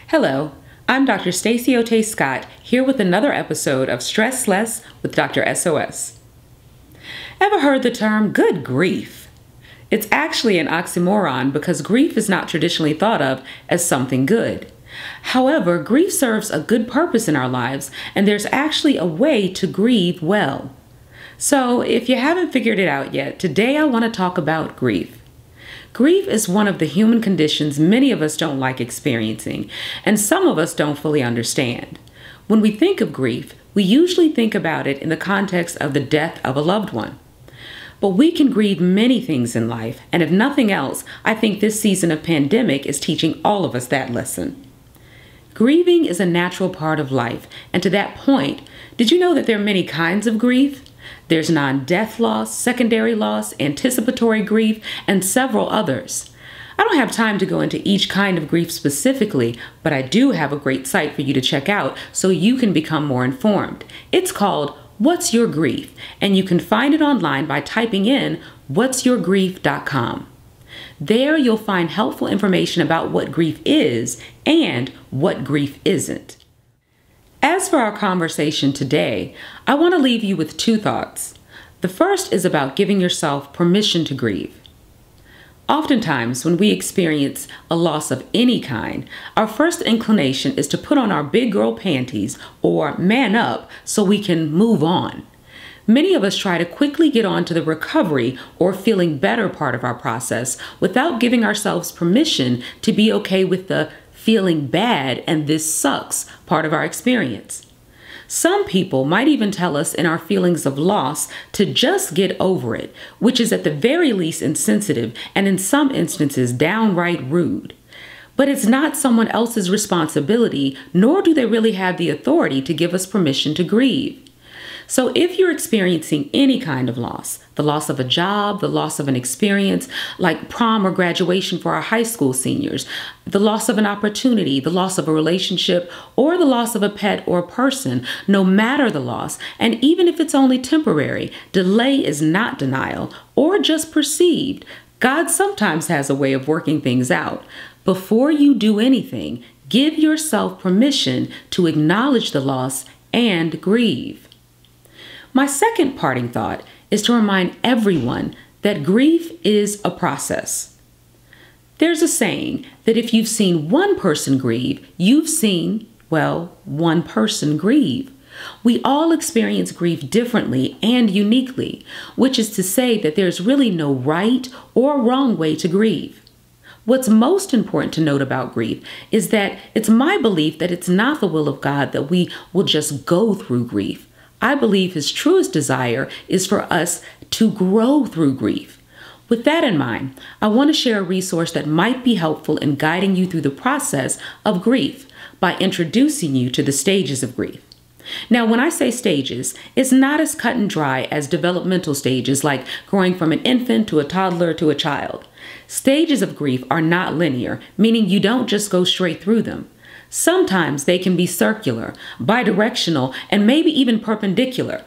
Hello, I'm Dr. Stacey Ote Scott here with another episode of Stress Less with Dr. SOS. Ever heard the term good grief? It's actually an oxymoron because grief is not traditionally thought of as something good. However, grief serves a good purpose in our lives, and there's actually a way to grieve well. So, if you haven't figured it out yet, today I want to talk about grief. Grief is one of the human conditions many of us don't like experiencing, and some of us don't fully understand. When we think of grief, we usually think about it in the context of the death of a loved one. But we can grieve many things in life, and if nothing else, I think this season of pandemic is teaching all of us that lesson. Grieving is a natural part of life, and to that point, did you know that there are many kinds of grief? There's non-death loss, secondary loss, anticipatory grief, and several others. I don't have time to go into each kind of grief specifically, but I do have a great site for you to check out so you can become more informed. It's called What's Your Grief, and you can find it online by typing in whatsyourgrief.com. There you'll find helpful information about what grief is and what grief isn't. As for our conversation today, I want to leave you with two thoughts. The first is about giving yourself permission to grieve. Oftentimes, when we experience a loss of any kind, our first inclination is to put on our big girl panties or man up so we can move on. Many of us try to quickly get on to the recovery or feeling better part of our process without giving ourselves permission to be okay with the feeling bad and this sucks part of our experience. Some people might even tell us in our feelings of loss to just get over it, which is at the very least insensitive and in some instances downright rude. But it's not someone else's responsibility, nor do they really have the authority to give us permission to grieve. So if you're experiencing any kind of loss, the loss of a job, the loss of an experience like prom or graduation for our high school seniors, the loss of an opportunity, the loss of a relationship, or the loss of a pet or a person, no matter the loss, and even if it's only temporary, delay is not denial or just perceived. God sometimes has a way of working things out. Before you do anything, give yourself permission to acknowledge the loss and grieve. My second parting thought is to remind everyone that grief is a process. There's a saying that if you've seen one person grieve, you've seen, well, one person grieve. We all experience grief differently and uniquely, which is to say that there's really no right or wrong way to grieve. What's most important to note about grief is that it's my belief that it's not the will of God that we will just go through grief. I believe His truest desire is for us to grow through grief. With that in mind, I want to share a resource that might be helpful in guiding you through the process of grief by introducing you to the stages of grief. Now, when I say stages, it's not as cut and dry as developmental stages like growing from an infant to a toddler to a child. Stages of grief are not linear, meaning you don't just go straight through them. Sometimes they can be circular, bidirectional, and maybe even perpendicular.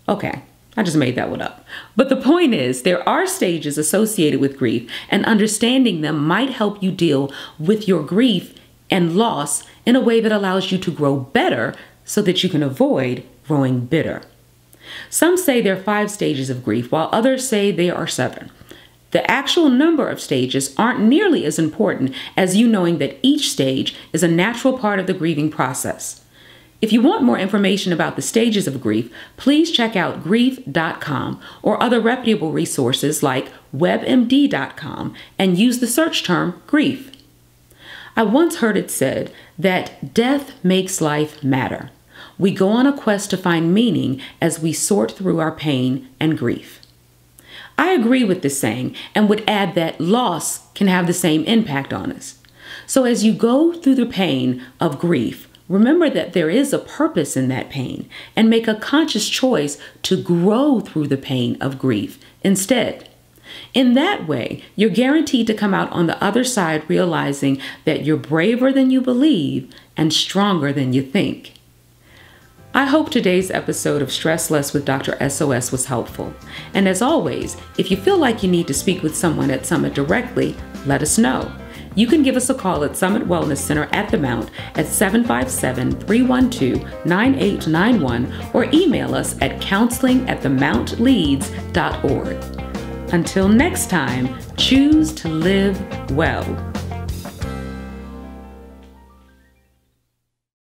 Okay, I just made that one up. But the point is, there are stages associated with grief, and understanding them might help you deal with your grief and loss in a way that allows you to grow better so that you can avoid growing bitter. Some say there are 5 stages of grief, while others say there are 7. The actual number of stages aren't nearly as important as you knowing that each stage is a natural part of the grieving process. If you want more information about the stages of grief, please check out grieve.com or other reputable resources like webmd.com and use the search term grief. I once heard it said that death makes life matter. We go on a quest to find meaning as we sort through our pain and grief. I agree with this saying and would add that loss can have the same impact on us. So as you go through the pain of grief, remember that there is a purpose in that pain and make a conscious choice to grow through the pain of grief instead. In that way, you're guaranteed to come out on the other side realizing that you're braver than you believe and stronger than you think. I hope today's episode of Stress Less with Dr. SOS was helpful. And as always, if you feel like you need to speak with someone at Summit directly, let us know. You can give us a call at Summit Wellness Center at the Mount at 757-312-9891 or email us at counseling@themountleads.org. Until next time, choose to live well.